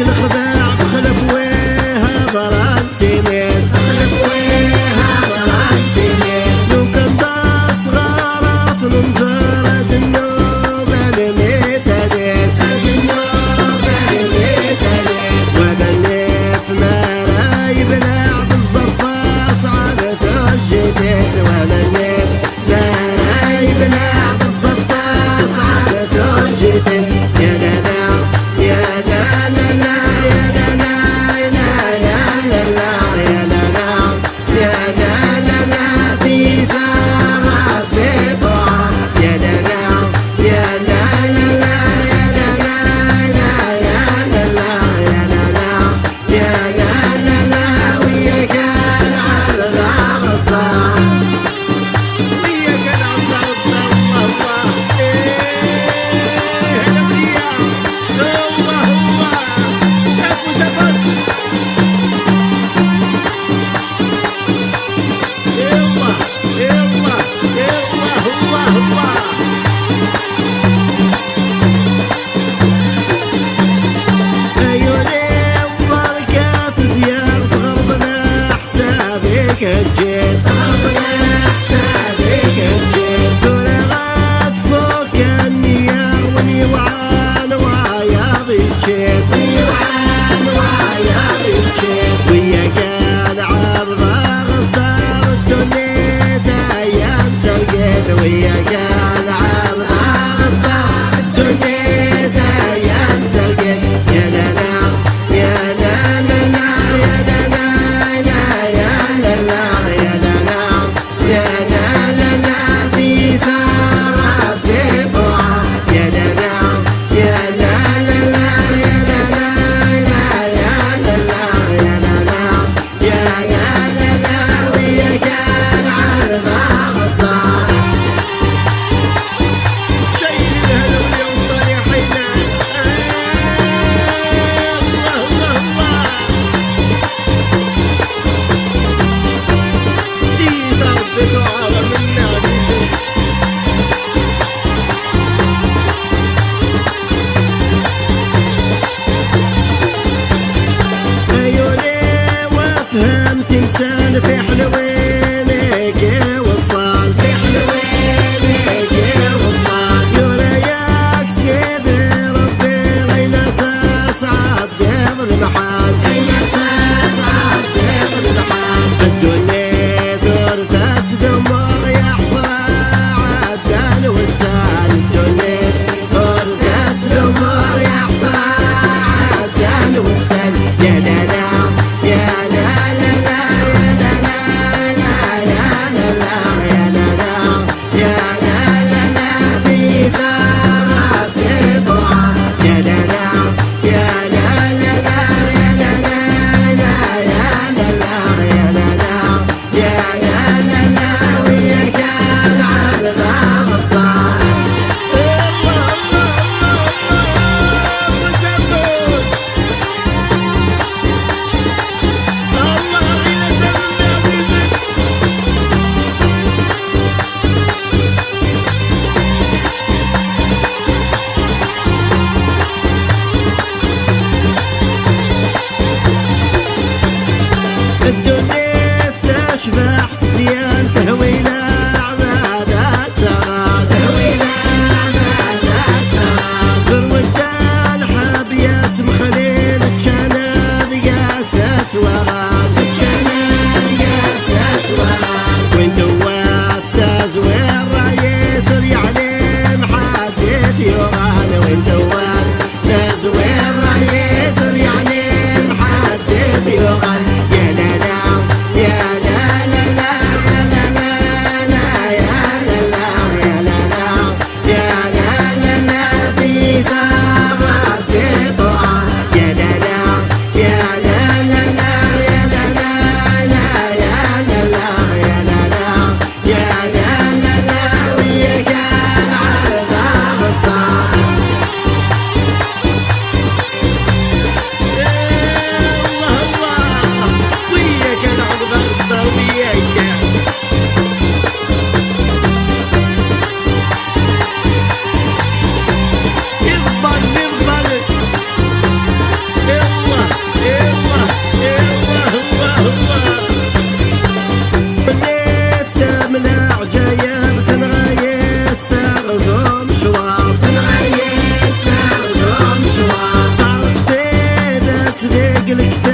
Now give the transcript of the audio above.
الخداع بخلف ويها ضران سيميس بخلف ويها ضران سيميس لو كان دا صغار نجرد النوب الميتاليس النوب الميتاليس ومنف مراي بلعب الزفة صعبة الجديس ومنف مراي بلعب الزفة صعبة الجديس يا لا لا يا لا لا لا يا لا لا يا لا لا يا لا لا يا لا لا لا في ثار ربي طعام يا لا لا يا لا لا لا يا لا لا يا لا لا يا لا لا يا لا لا لا وياك العبد غدار وياك العبد غدار الله ايه الاولياء الله الله نفس بس الله الله الله الله الله عيوني وبركات وزيار في غرضنا حسابك الجيل في غرضنا حسابك الجيل فرغات فوق النية وني وعان وعياضي تشيت وني وعان وعياضي تشيت وياك العرض غدار الدنيا ذا ايام تلقيت وياك العرض غدار الدنيا ذا ايام تلقيت يا لا لا يا لا لا لا يا لا لا لا يا لا لا يا لا لا يا لا لا لا في ثار ربي طعام يا لا لا يا لا لا لا يا لا لا يا لا لا يا لا لا يا لا لا لا وياك العرض غدار شيل الهلا والصالحين الله الله الله دي ضرب دعارة من نادي عيوني وافهم تمثال في حلوينك وصال في حلوينك وصال يوريك سيدي ربي غينا تسعد ديض المحال غينا تسعد ديض المحال الدنيا ثرثت دموع يحصر عدان والسال الدنيا ثرثت دموع يحصر عدان والسال يا لا لا يا لا لا لا يا لا لا يا لا لا يا لا لا يا لا لا لا في ثار ربي طعام يا لا لا يا لا لا لا يا الكتاب